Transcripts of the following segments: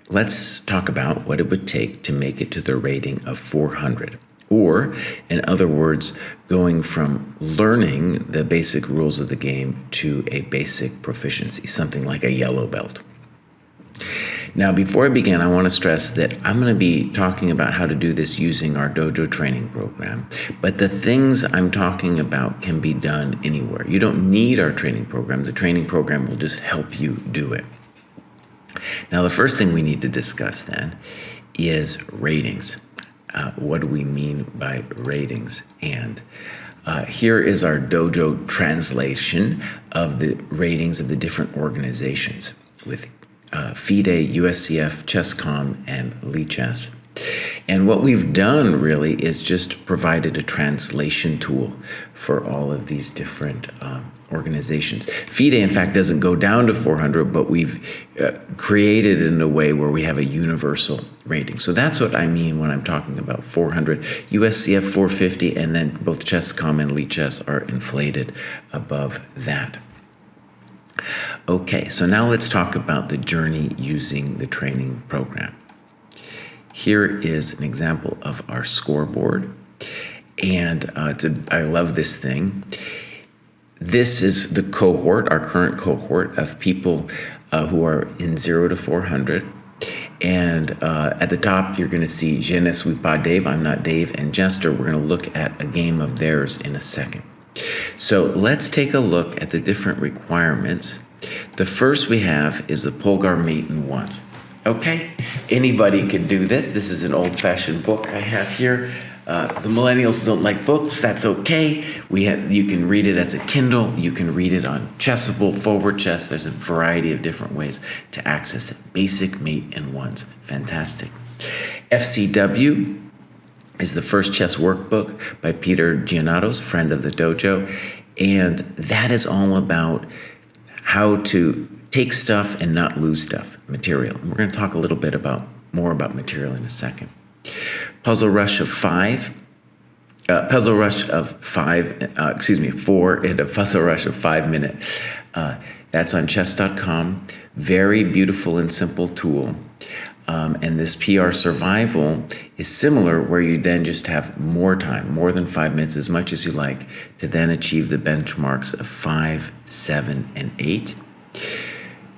let's talk about what it would take to make it to the rating of 400. Or, in other words, going from learning the basic rules of the game to a basic proficiency, something like a yellow belt. Now, before I begin, I want to stress that I'm going to be talking about how to do this using our dojo training program, but the things I'm talking about can be done anywhere. You don't need our training program. The training program will just help you do it. Now, the first thing we need to discuss then is ratings. What do we mean by ratings? And here is our dojo translation of the ratings of the different organizations with FIDE, USCF, ChessCom, and Lichess. And what we've done really is just provided a translation tool for all of these different organizations. FIDE, in fact, doesn't go down to 400, but we've created it in a way where we have a universal rating. So that's what I mean when I'm talking about 400. USCF 450, and then both ChessCom and Lichess are inflated above that. Okay, so now let's talk about the journey using the training program. Here is an example of our scoreboard, and I love this thing. This is the cohort, our current cohort of people who are in 0 to 400. And at the top, you're going to see Je ne suis pas Dave, I'm not Dave, and Jester. We're going to look at a game of theirs in a second. So let's take a look at the different requirements. The first we have is the Polgar mate in ones. Okay, anybody can do this. This is an old-fashioned book I have here. The millennials don't like books. That's okay. You can read it as a Kindle. You can read it on Chessable, Forward Chess. There's a variety of different ways to access it. Basic mate in ones. Fantastic. FCW is the first chess workbook by Peter Giannatos, friend of the dojo. And that is all about how to take stuff and not lose stuff, material. And we're going to talk a little bit more about material in a second. Puzzle Rush of 4 and a Puzzle Rush of 5 minute. That's on chess.com. Very beautiful and simple tool. And this PR survival is similar, where you then just have more time, more than 5 minutes, as much as you like, to then achieve the benchmarks of 5, 7, and 8.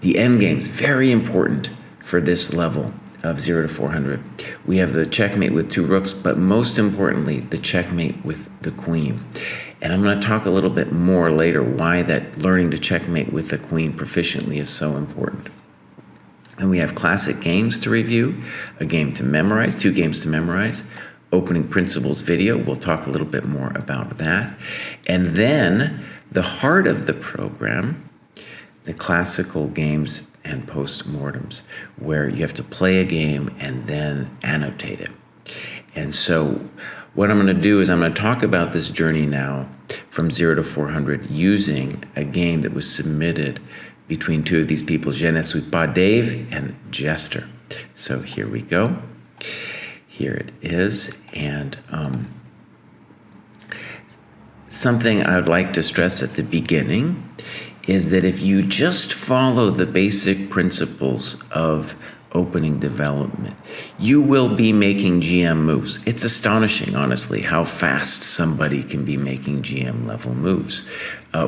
The end game is very important for this level of 0 to 400. We have the checkmate with 2 rooks, but most importantly, the checkmate with the queen. And I'm going to talk a little bit more later why that learning to checkmate with the queen proficiently is so important. And we have classic games to review, a game to memorize, 2 games to memorize, opening principles video. We'll talk a little bit more about that. And then the heart of the program, the classical games and postmortems, where you have to play a game and then annotate it. And so what I'm going to do is I'm going to talk about this journey now from 0 to 400 using a game that was submitted between 2 of these people, Je ne suis pas Dave and Jester. So here we go. Here it is. And something I would like to stress at the beginning is that if you just follow the basic principles of opening development, you will be making GM moves. It's astonishing, honestly, how fast somebody can be making GM level moves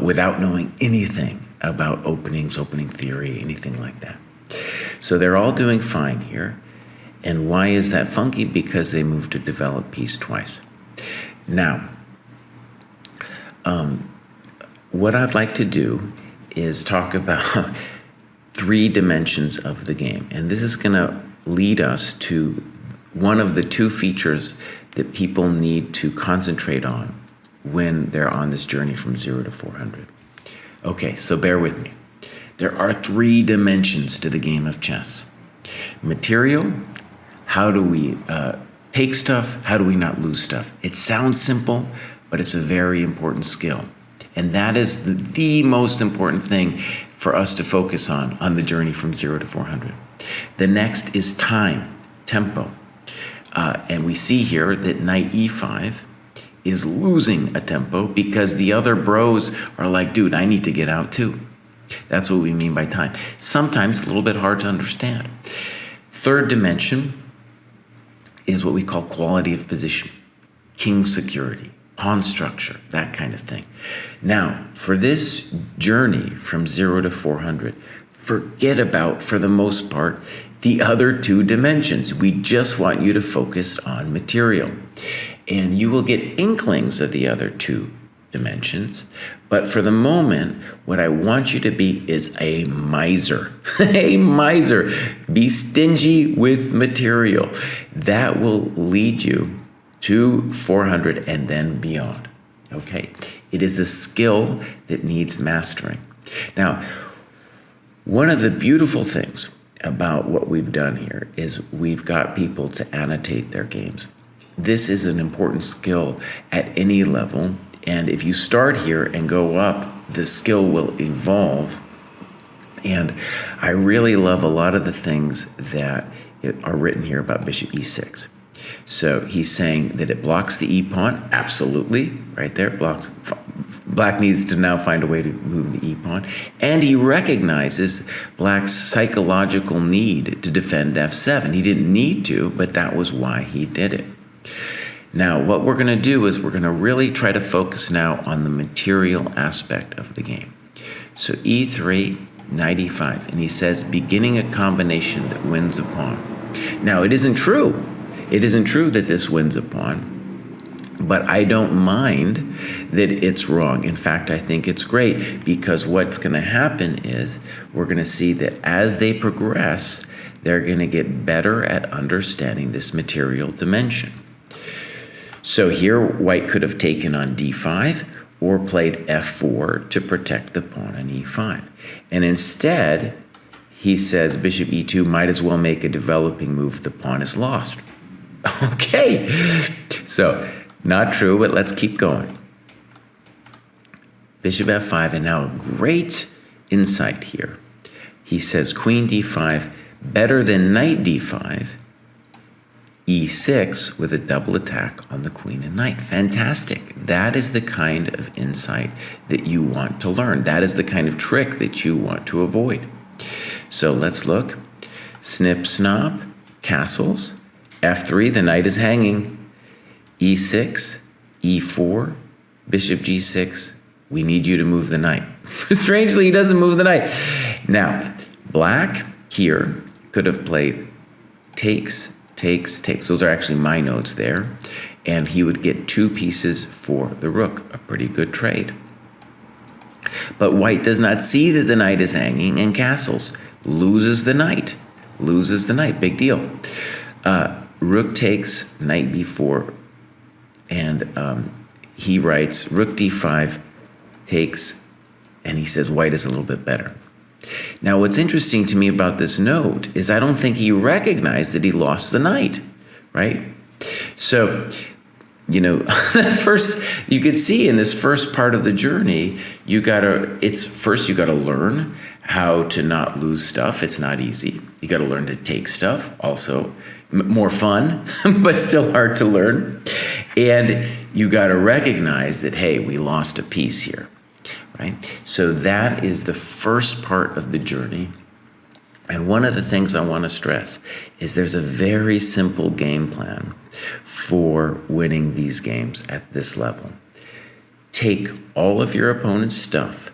without knowing anything about openings, opening theory, anything like that. So they're all doing fine here. And why is that funky? Because they moved to develop piece twice. Now, what I'd like to do is talk about 3 dimensions of the game. And this is going to lead us to one of the 2 features that people need to concentrate on when they're on this journey from 0 to 400. Okay, so bear with me. There are 3 dimensions to the game of chess. Material, how do we take stuff, how do we not lose stuff? It sounds simple, but it's a very important skill. And that is the most important thing for us to focus on the journey from 0 to 400. The next is time, tempo. And we see here that knight e5 is losing a tempo because the other bros are like, dude, I need to get out too. That's what we mean by time. Sometimes a little bit hard to understand. Third dimension is what we call quality of position, king security, pawn structure, that kind of thing. Now, for this journey from 0 to 400, forget about, for the most part, the other two dimensions. We just want you to focus on material. And you will get inklings of the other two dimensions. But for the moment, what I want you to be is a miser. A miser. Be stingy with material. That will lead you to 400 and then beyond. Okay? It is a skill that needs mastering. Now, one of the beautiful things about what we've done here is we've got people to annotate their games. This is an important skill at any level, and if you start here and go up, the skill will evolve. And I really love a lot of the things that are written here about bishop e6. So he's saying that it blocks the e-pawn. Absolutely, right there, blocks. Black needs to now find a way to move the e-pawn. And he recognizes Black's psychological need to defend f7. He didn't need to, but that was why he did it. Now, what we're going to do is we're going to really try to focus now on the material aspect of the game. So e3, knight e5, and he says, beginning a combination that wins a pawn. Now, it isn't true. It isn't true that this wins a pawn, but I don't mind that it's wrong. In fact, I think it's great, because what's going to happen is we're going to see that as they progress, they're going to get better at understanding this material dimension. So here, white could have taken on d5 or played f4 to protect the pawn on e5. And instead, he says bishop e2 might as well make a developing move. The pawn is lost. Okay, so not true, but let's keep going. Bishop f5, and now a great insight here. He says queen d5, better than knight d5, e6 with a double attack on the queen and knight. Fantastic. That is the kind of insight that you want to learn. That is the kind of trick that you want to avoid. So let's look. Snip, snop, castles. f3, the knight is hanging. e6, e4, bishop g6. We need you to move the knight. Strangely, he doesn't move the knight. Now, black here could have played takes, takes, takes. Those are actually my notes there. And he would get 2 pieces for the rook, a pretty good trade. But white does not see that the knight is hanging and castles. Loses the knight. Loses the knight. Big deal. Rook takes, knight b4, and he writes rook d5 takes, and he says white is a little bit better. Now, what's interesting to me about this note is I don't think he recognized that he lost the knight, right? So, you know, first, you could see in this first part of the journey, you gotta learn how to not lose stuff. It's not easy. You gotta learn to take stuff, also more fun, but still hard to learn. And you gotta recognize that, hey, we lost a piece here, right? So that is the first part of the journey. And one of the things I want to stress is there's a very simple game plan for winning these games at this level. Take all of your opponent's stuff,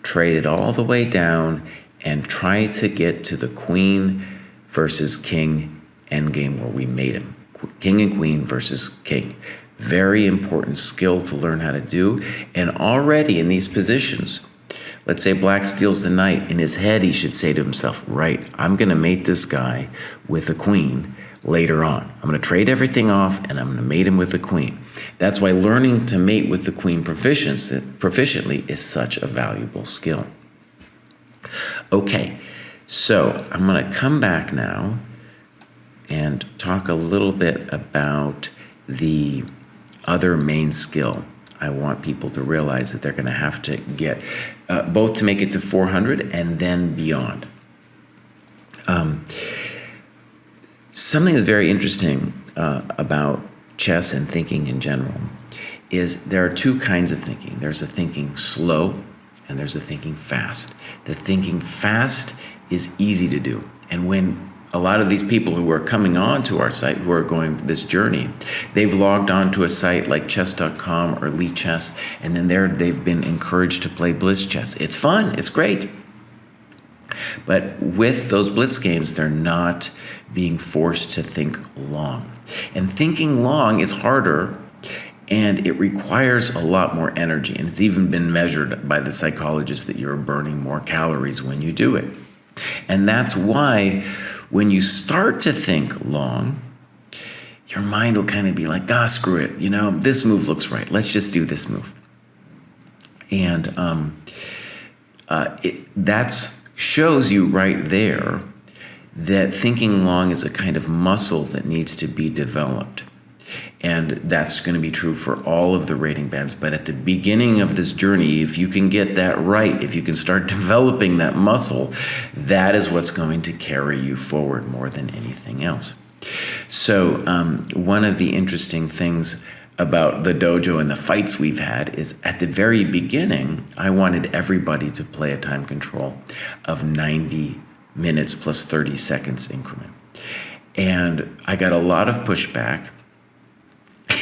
trade it all the way down, and try to get to the queen versus king endgame where we made him. King and queen versus king. Very important skill to learn how to do. And already in these positions, let's say black steals the knight. In his head, he should say to himself, right, I'm going to mate this guy with a queen later on. I'm going to trade everything off, and I'm going to mate him with a queen. That's why learning to mate with the queen proficiently is such a valuable skill. Okay, so I'm going to come back now and talk a little bit about the other main skill. I want people to realize that they're going to have to get both to make it to 400 and then beyond. Something that's very interesting about chess and thinking in general is there are 2 kinds of thinking. There's a thinking slow and there's a thinking fast. The thinking fast is easy to do. And when a lot of these people who are coming on to our site, who are going this journey, they've logged on to a site like chess.com or Lichess, and then they've been encouraged to play blitz chess. It's fun, it's great. But with those blitz games, they're not being forced to think long. And thinking long is harder, and it requires a lot more energy. And it's even been measured by the psychologists that you're burning more calories when you do it. And that's why when you start to think long, your mind will kind of be like, screw it. This move looks right. Let's just do this move. And that shows you right there that thinking long is a kind of muscle that needs to be developed. And that's going to be true for all of the rating bands. But at the beginning of this journey, if you can get that right, if you can start developing that muscle, that is what's going to carry you forward more than anything else. So one of the interesting things about the dojo and the fights we've had is at the very beginning, I wanted everybody to play a time control of 90 minutes plus 30 seconds increment. And I got a lot of pushback.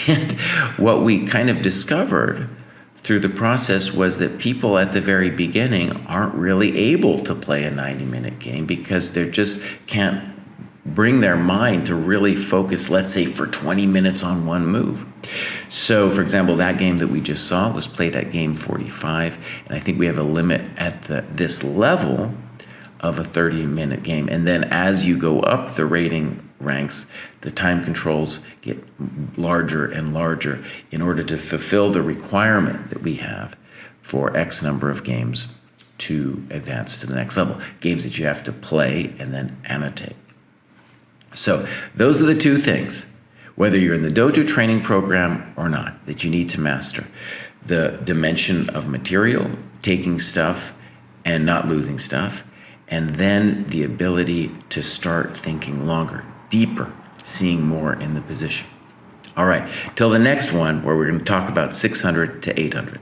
And what we kind of discovered through the process was that people at the very beginning aren't really able to play a 90-minute game because they just can't bring their mind to really focus, let's say, for 20 minutes on one move. So, for example, that game that we just saw was played at game 45, and I think we have a limit at this level of a 30-minute game. And then as you go up the rating ranks, the time controls get larger and larger in order to fulfill the requirement that we have for X number of games to advance to the next level. Games that you have to play and then annotate. So those are the two things, whether you're in the dojo training program or not, that you need to master. The dimension of material, taking stuff and not losing stuff, and then the ability to start thinking longer, deeper, seeing more in the position. All right, till the next one where we're going to talk about 600 to 800.